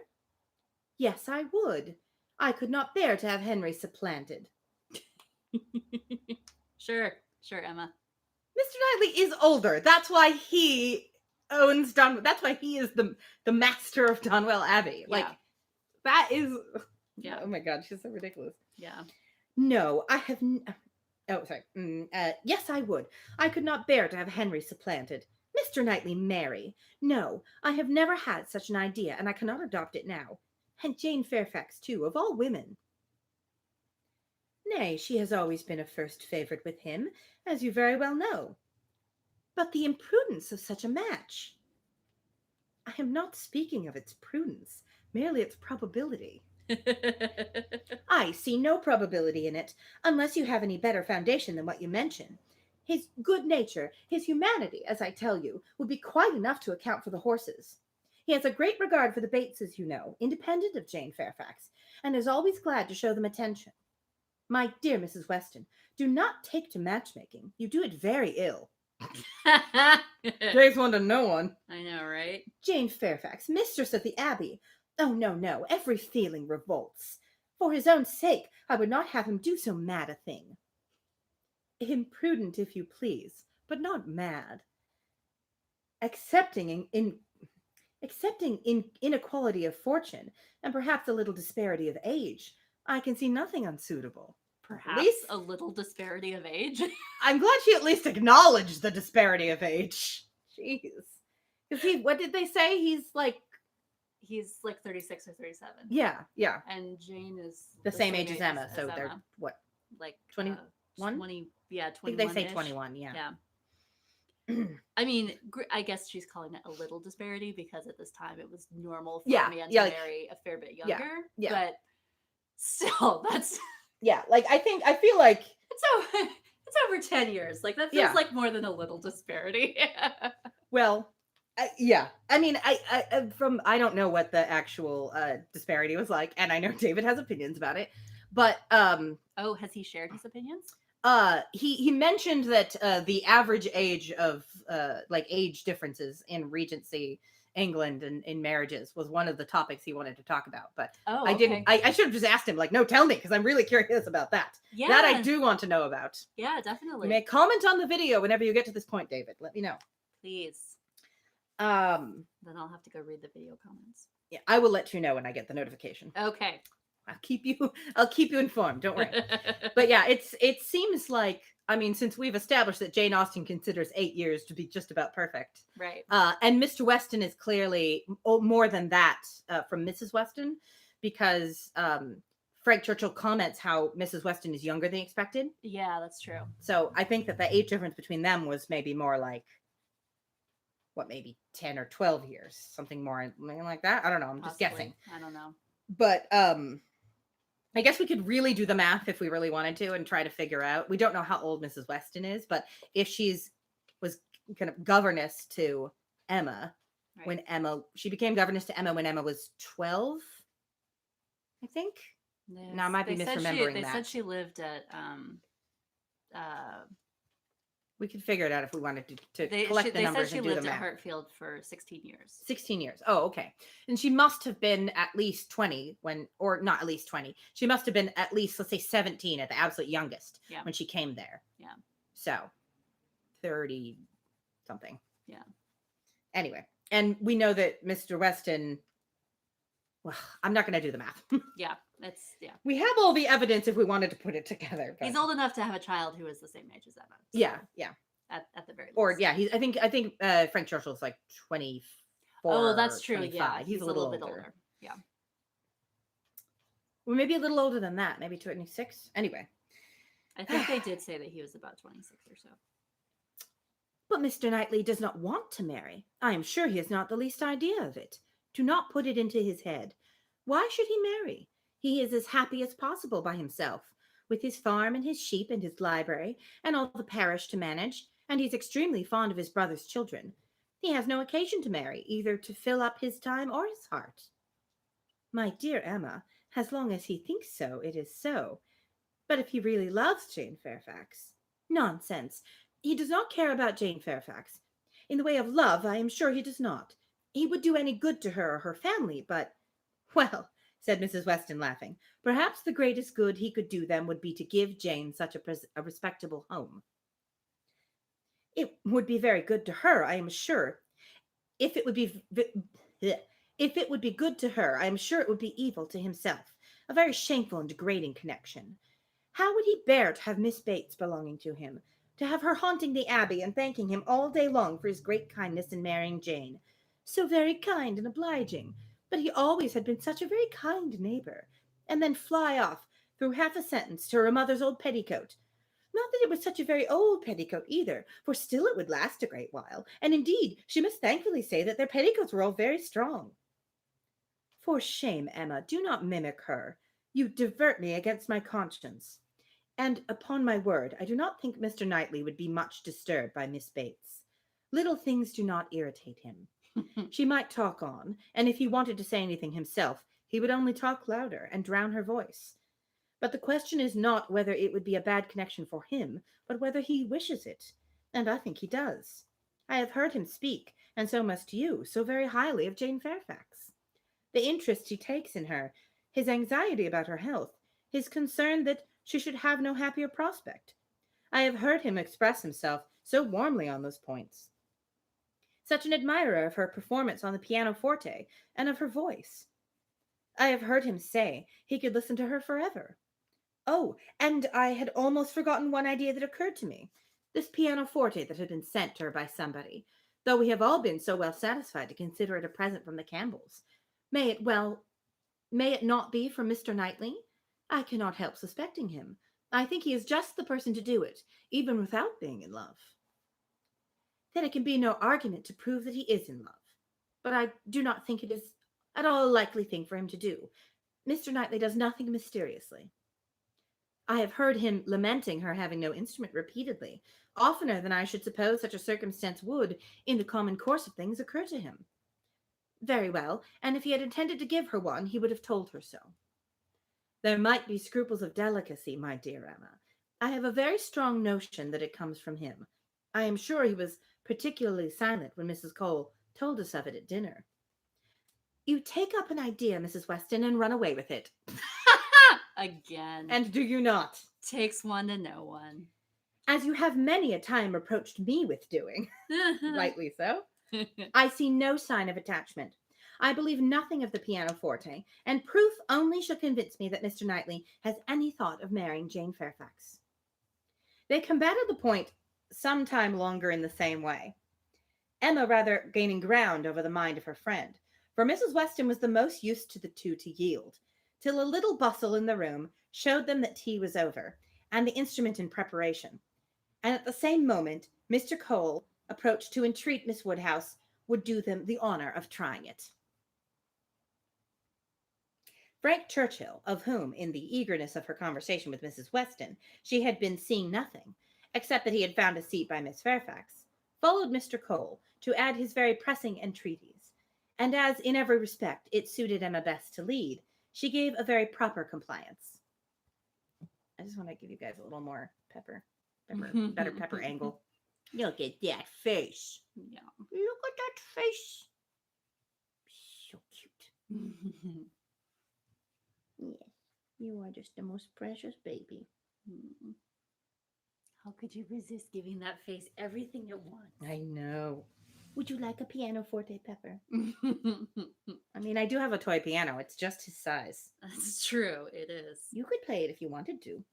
Yes, I would. I could not bear to have Henry supplanted. Sure, Emma. Mr. Knightley is older. That's why he owns Donwell. That's why he is the master of Donwell Abbey. Yeah. Like, that is... Yeah. Oh my God, she's so ridiculous. Yeah. No, I have... Oh, sorry. Yes, I would. I could not bear to have Henry supplanted. Mr. Knightley marry. No, I have never had such an idea, and I cannot adopt it now. And Jane Fairfax, too, of all women. Nay, she has always been a first favourite with him, as you very well know. But the imprudence of such a match. I am not speaking of its prudence, merely its probability. I see no probability in it, unless you have any better foundation than what you mention. His good nature, his humanity, as I tell you, would be quite enough to account for the horses. He has a great regard for the Bateses, you know, independent of Jane Fairfax, and is always glad to show them attention. My dear Mrs. Weston, do not take to matchmaking. You do it very ill. Takes one to know one. I know, right? Jane Fairfax, mistress of the Abbey. Oh, no, every feeling revolts. For his own sake, I would not have him do so mad a thing. Imprudent, if you please, but not mad. Accepting inequality of fortune, and perhaps a little disparity of age, I can see nothing unsuitable. Perhaps a little disparity of age. I'm glad she at least acknowledged the disparity of age. Jeez. Because what did they say? He's like 36 or 37. Yeah. And Jane is the same age as Emma, so they're what? Like 21? 20, yeah, 21. I think they say 21, yeah. I mean, I guess she's calling it a little disparity because at this time it was normal for Yeah, a man yeah, to marry a fair bit younger. Yeah. But still, that's yeah. Like I feel like it's over 10 years. Like that feels like more than a little disparity. Well, yeah. I mean, I don't know what the actual disparity was like, and I know David has opinions about it, but oh, has he shared his opinions? He mentioned that the average age of like age differences in Regency England and in marriages was one of the topics he wanted to talk about, but I didn't. I should have just asked him, like, no, tell me, because I'm really curious about that. Yeah, that I do want to know about. Yeah, definitely. You may comment on the video whenever you get to this point, David. Let me know, please. Then I'll have to go read the video comments. Yeah, I will let you know when I get the notification. Okay. I'll keep you informed. Don't worry. But yeah, it seems like, I mean, since we've established that Jane Austen considers 8 years to be just about perfect, right? And Mr. Weston is clearly more than that from Mrs. Weston, because Frank Churchill comments how Mrs. Weston is younger than expected. Yeah, that's true. So I think that the age difference between them was maybe more like, maybe 10 or 12 years, something more like that. I don't know. I'm just guessing. I don't know. But I guess we could really do the math if we really wanted to and try to figure out. We don't know how old Mrs. Weston is, but if was kind of governess to Emma when she became governess to Emma when Emma was 12, I think. Now I might be misremembering that. They said she lived at we could figure it out if we wanted to collect the numbers and do the math. They said she lived at Hartfield for 16 years. 16 years. Oh, okay. And she must have been at least 20 or not at least 20. She must have been at least, let's say, 17 at the absolute youngest when she came there. Yeah. So 30 something. Yeah. Anyway, and we know that Mr. Weston, well, I'm not going to do the math. Yeah. It's yeah. We have all the evidence if we wanted to put it together. But... He's old enough to have a child who is the same age as Emma. So yeah. At the very least. Or yeah, I think Frank Churchill's like 24. Oh, that's true. 25. Yeah, He's a little bit older. Yeah. Well, maybe a little older than that. Maybe 26. Anyway. I think they did say that he was about 26 or so. But Mr. Knightley does not want to marry. I am sure he has not the least idea of it. Do not put it into his head. Why should he marry? He is as happy as possible by himself, with his farm and his sheep and his library and all the parish to manage, and he's extremely fond of his brother's children. He has no occasion to marry, either to fill up his time or his heart. My dear Emma, as long as he thinks so, it is so. But if he really loves Jane Fairfax... Nonsense. He does not care about Jane Fairfax. In the way of love, I am sure he does not. He would do any good to her or her family, but... Well, said Mrs. Weston, laughing, perhaps the greatest good he could do them would be to give Jane such a respectable home. It would be very good to her, I am sure. If it would be good to her, I am sure it would be evil to himself. A very shameful and degrading connection. How would he bear to have Miss Bates belonging to him? To have her haunting the Abbey and thanking him all day long for his great kindness in marrying Jane. So very kind and obliging, but he always had been such a very kind neighbor. And then fly off, through half a sentence, to her mother's old petticoat. Not that it was such a very old petticoat either, for still it would last a great while, and indeed she must thankfully say that their petticoats were all very strong. For shame, Emma, do not mimic her. You divert me against my conscience. And upon my word, I do not think Mr. Knightley would be much disturbed by Miss Bates. Little things do not irritate him. She might talk on, and if he wanted to say anything himself, he would only talk louder and drown her voice. But the question is not whether it would be a bad connection for him, but whether he wishes it. And I think he does. I have heard him speak, and so must you, so very highly of Jane Fairfax. The interest he takes in her, his anxiety about her health, his concern that she should have no happier prospect. I have heard him express himself so warmly on those points. Such an admirer of her performance on the pianoforte and of her voice. I have heard him say he could listen to her forever. Oh, and I had almost forgotten one idea that occurred to me. This pianoforte that had been sent her by somebody, though we have all been so well satisfied to consider it a present from the Campbells. May it not be from Mr. Knightley? I cannot help suspecting him. I think he is just the person to do it, even without being in love. Then it can be no argument to prove that he is in love. But I do not think it is at all a likely thing for him to do. Mr. Knightley does nothing mysteriously. I have heard him lamenting her having no instrument repeatedly, oftener than I should suppose such a circumstance would, in the common course of things, occur to him. Very well, and if he had intended to give her one, he would have told her so. There might be scruples of delicacy, my dear Emma. I have a very strong notion that it comes from him. I am sure he was particularly silent when Mrs. Cole told us of it at dinner. You take up an idea, Mrs. Weston, and run away with it. Again. And do you not? Takes one to know one. As you have many a time reproached me with doing. Rightly so. I see no sign of attachment. I believe nothing of the pianoforte, and proof only shall convince me that Mr. Knightley has any thought of marrying Jane Fairfax. They combated the point some time longer in the same way, Emma rather gaining ground over the mind of her friend, for Mrs. Weston was the most used to the two to yield, till a little bustle in the room showed them that tea was over, and the instrument in preparation. And at the same moment, Mr. Cole approached to entreat Miss Woodhouse would do them the honor of trying it. Frank Churchill, of whom, in the eagerness of her conversation with Mrs. Weston, she had been seeing nothing, except that he had found a seat by Miss Fairfax, followed Mr. Cole to add his very pressing entreaties, and as in every respect it suited Emma best to lead, she gave a very proper compliance. I just want to give you guys a little more better pepper angle. Look at that face. Yeah. Look at that face. So cute. Yes, you are just the most precious baby. How could you resist giving that face everything it wants? I know. Would you like a pianoforte, Pepper? I mean, I do have a toy piano. It's just his size. That's true. It is. You could play it if you wanted to.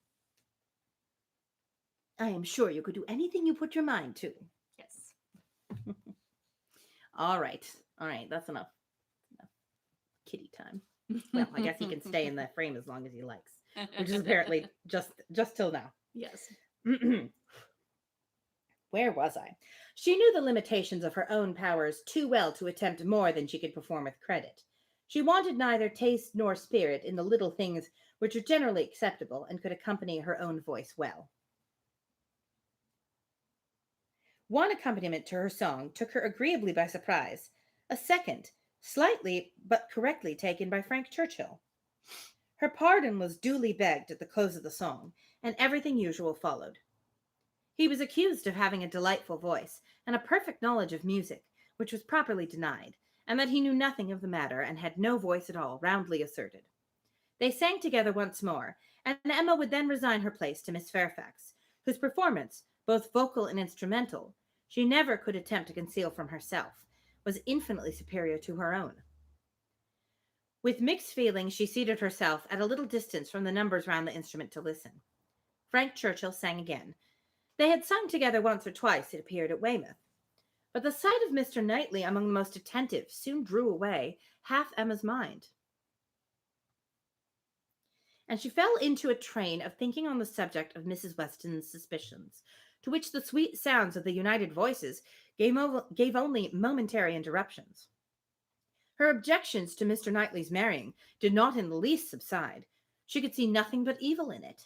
I am sure you could do anything you put your mind to. Yes. All right. That's enough kitty time. Well, I guess he can stay in the frame as long as he likes, which is apparently just till now. Yes. Where was I? She knew the limitations of her own powers too well to attempt more than she could perform with credit. She wanted neither taste nor spirit in the little things which are generally acceptable and could accompany her own voice well. One accompaniment to her song took her agreeably by surprise. A second, slightly but correctly taken by Frank Churchill. Her pardon was duly begged at the close of the song, and everything usual followed. He was accused of having a delightful voice and a perfect knowledge of music, which was properly denied, and that he knew nothing of the matter and had no voice at all, roundly asserted. They sang together once more, and Emma would then resign her place to Miss Fairfax, whose performance, both vocal and instrumental, she never could attempt to conceal from herself, was infinitely superior to her own. With mixed feelings, she seated herself at a little distance from the numbers round the instrument to listen. Frank Churchill sang again. They had sung together once or twice, it appeared, at Weymouth. But the sight of Mr. Knightley among the most attentive soon drew away half Emma's mind, and she fell into a train of thinking on the subject of Mrs. Weston's suspicions, to which the sweet sounds of the united voices gave only momentary interruptions. Her objections to Mr. Knightley's marrying did not in the least subside. She could see nothing but evil in it.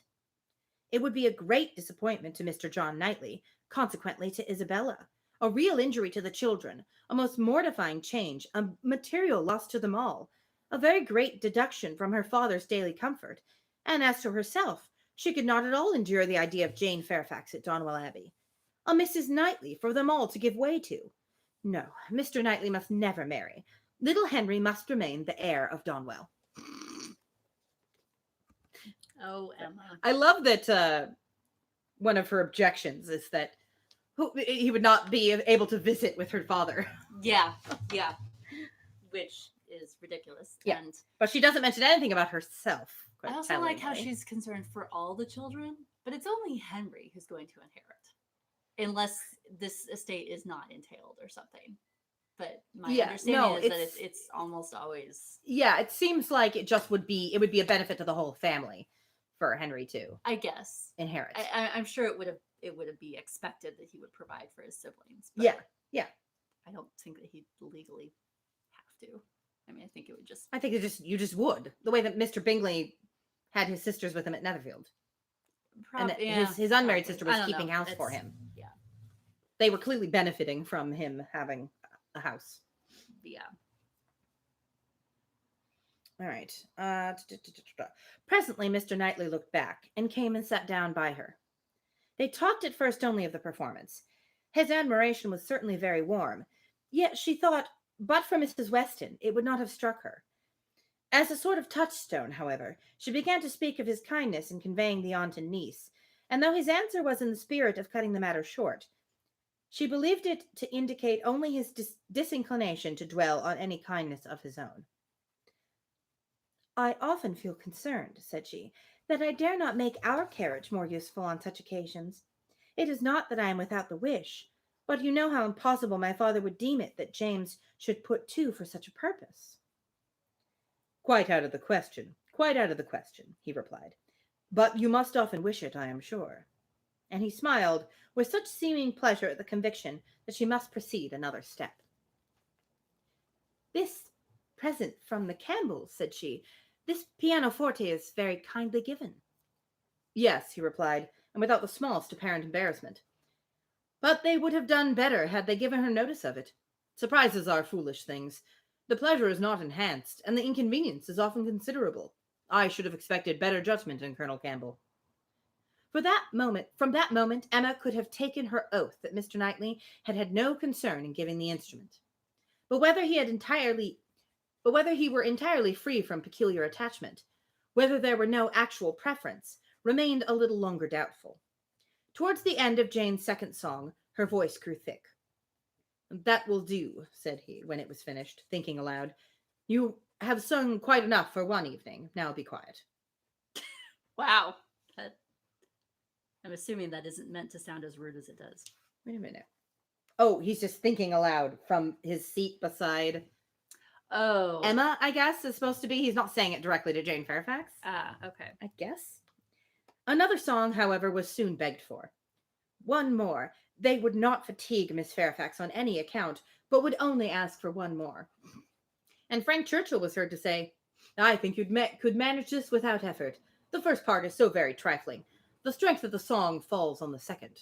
It would be a great disappointment to Mr. John Knightley, consequently to Isabella, a real injury to the children, a most mortifying change, a material loss to them all, a very great deduction from her father's daily comfort, and as to herself, she could not at all endure the idea of Jane Fairfax at Donwell Abbey, a Mrs. Knightley for them all to give way to. No, Mr. Knightley must never marry. Little Henry must remain the heir of Donwell. Oh, Emma. I love that one of her objections is that he would not be able to visit with her father. Yeah. Which is ridiculous. Yeah. And but she doesn't mention anything about herself. I also like how she's concerned for all the children, but it's only Henry who's going to inherit, unless this estate is not entailed or something. But my understanding is that it's almost always. Yeah, it seems like it would be a benefit to the whole family for Henry to, I guess, inherit. I'm sure it would be expected that he would provide for his siblings. But yeah. I don't think that he'd legally have to. I mean, I think it would just. I think you just would, the way that Mr. Bingley had his sisters with him at Netherfield. And his unmarried sister was keeping house for him. Yeah. They were clearly benefiting from him having a house. Yeah. All right. Presently, Mr. Knightley looked back and came and sat down by her. They talked at first only of the performance. His admiration was certainly very warm, yet she thought, but for Mrs. Weston, it would not have struck her. As a sort of touchstone, however, she began to speak of his kindness in conveying the aunt and niece, and though his answer was in the spirit of cutting the matter short, she believed it to indicate only his disinclination to dwell on any kindness of his own. I often feel concerned, said she, that I dare not make our carriage more useful on such occasions. It is not that I am without the wish, but you know how impossible my father would deem it that James should put to for such a purpose. Quite out of the question, he replied. But you must often wish it, I am sure. And he smiled with such seeming pleasure at the conviction that she must proceed another step. This present from the Campbells, said she, this pianoforte is very kindly given. Yes, he replied, and without the smallest apparent embarrassment. But they would have done better had they given her notice of it. Surprises are foolish things. The pleasure is not enhanced, and the inconvenience is often considerable. I should have expected better judgment in Colonel Campbell. From that moment, Emma could have taken her oath that Mr. Knightley had had no concern in giving the instrument. But whether he were entirely free from peculiar attachment, whether there were no actual preference, remained a little longer doubtful. Towards the end of Jane's second song, her voice grew thick. That will do, said he, when it was finished, thinking aloud. You have sung quite enough for one evening. Now be quiet. Wow. I'm assuming that isn't meant to sound as rude as it does. Wait a minute. Oh, he's just thinking aloud from his seat beside Emma, I guess, is supposed to be. He's not saying it directly to Jane Fairfax. Okay. I guess. Another song, however, was soon begged for. One more. They would not fatigue Miss Fairfax on any account, but would only ask for one more. And Frank Churchill was heard to say, I think you could manage this without effort. The first part is so very trifling. The strength of the song falls on the second.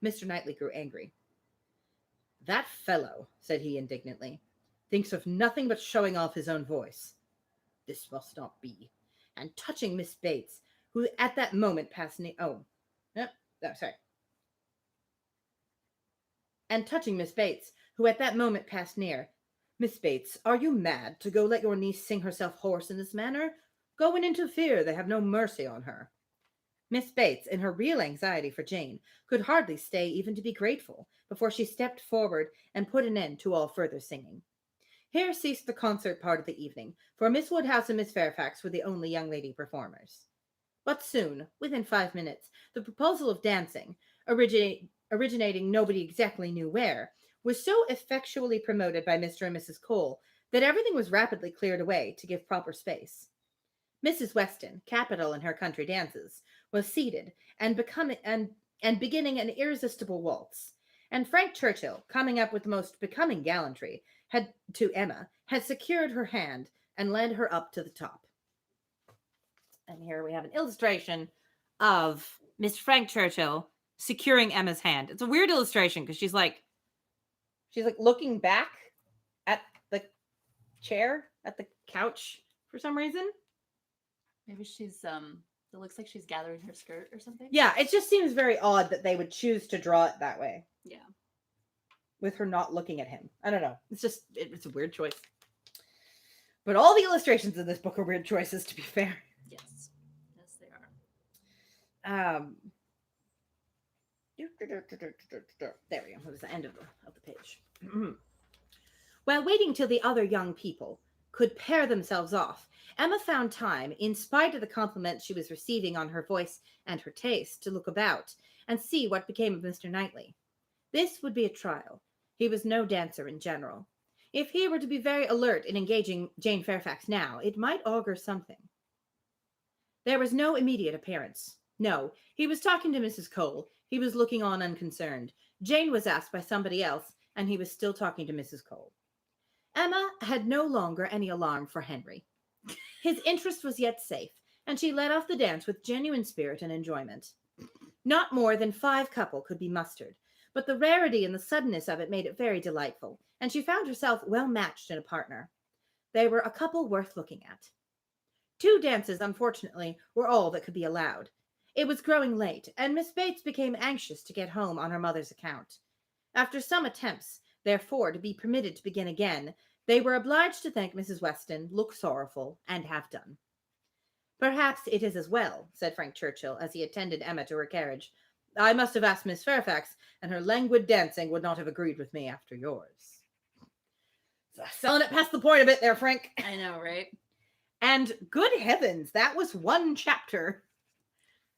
Mr. Knightley grew angry. That fellow, said he indignantly, thinks of nothing but showing off his own voice. This must not be. And touching Miss Bates, who at that moment passed near... And touching Miss Bates, who at that moment passed near. Miss Bates, are you mad to go let your niece sing herself hoarse in this manner? Go and interfere. They have no mercy on her. Miss Bates, in her real anxiety for Jane, could hardly stay even to be grateful before she stepped forward and put an end to all further singing. Here ceased the concert part of the evening, for Miss Woodhouse and Miss Fairfax were the only young lady performers. But soon, within 5 minutes, the proposal of dancing, originating nobody exactly knew where, was so effectually promoted by Mr. and Mrs. Cole that everything was rapidly cleared away to give proper space. Mrs. Weston, capital in her country dances, was seated and beginning an irresistible waltz, and Frank Churchill, coming up with the most becoming gallantry, had secured her hand and led her up to the top. And here we have an illustration of Miss Frank Churchill securing Emma's hand. It's a weird illustration because she's like looking back at the chair, at the couch for some reason. Maybe she's it looks like she's gathering her skirt or something. Yeah, it just seems very odd that they would choose to draw it that way. Yeah. With her not looking at him. I don't know. It's a weird choice. But all the illustrations in this book are weird choices, to be fair. Yes. Yes, they are. There we go. That was the end of the page. While waiting till the other young people could pair themselves off, Emma found time, in spite of the compliments she was receiving on her voice and her taste, to look about and see what became of Mr. Knightley. This would be a trial. He was no dancer in general. If he were to be very alert in engaging Jane Fairfax now, it might augur something. There was no immediate appearance. No, he was talking to Mrs. Cole. He was looking on unconcerned. Jane was asked by somebody else, and he was still talking to Mrs. Cole. Emma had no longer any alarm for Henry. His interest was yet safe, and she led off the dance with genuine spirit and enjoyment. Not more than 5 couple could be mustered, but the rarity and the suddenness of it made it very delightful, and she found herself well matched in a partner. They were a couple worth looking at. 2 dances, unfortunately, were all that could be allowed. It was growing late, and Miss Bates became anxious to get home on her mother's account. After some attempts, therefore, to be permitted to begin again, they were obliged to thank Mrs. Weston, look sorrowful, and have done. Perhaps it is as well, said Frank Churchill, as he attended Emma to her carriage. I must have asked Miss Fairfax, and her languid dancing would not have agreed with me after yours. So, selling it past the point a bit there, Frank. I know, right? And good heavens, that was 1 chapter.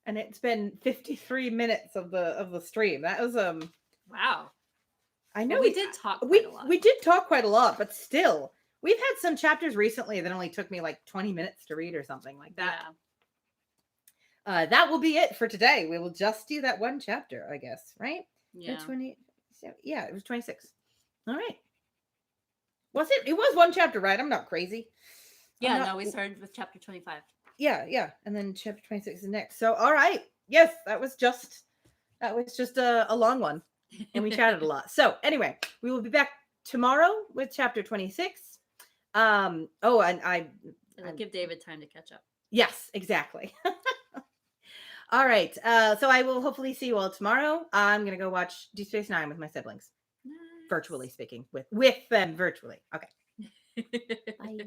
And it's been 53 minutes of the stream. That was wow. I know well, we did talk quite a lot. We did talk quite a lot, but still, we've had some chapters recently that only took me like 20 minutes to read or something like that. Yeah. That will be it for today. We will just do that 1 chapter, I guess, right? Yeah. Yeah, it was 26. All right. Was it? It was 1 chapter, right? I'm not crazy. Yeah, no, we started with chapter 25. Yeah. And then chapter 26 is next. So, all right. Yes, that was just a long one. And we chatted a lot. So anyway, we will be back tomorrow with chapter 26. And It'll give David time to catch up. Yes, exactly. All right. So I will hopefully see you all tomorrow. I'm gonna go watch Deep Space Nine with my siblings. Nice. Virtually speaking, with them virtually. Okay. Bye.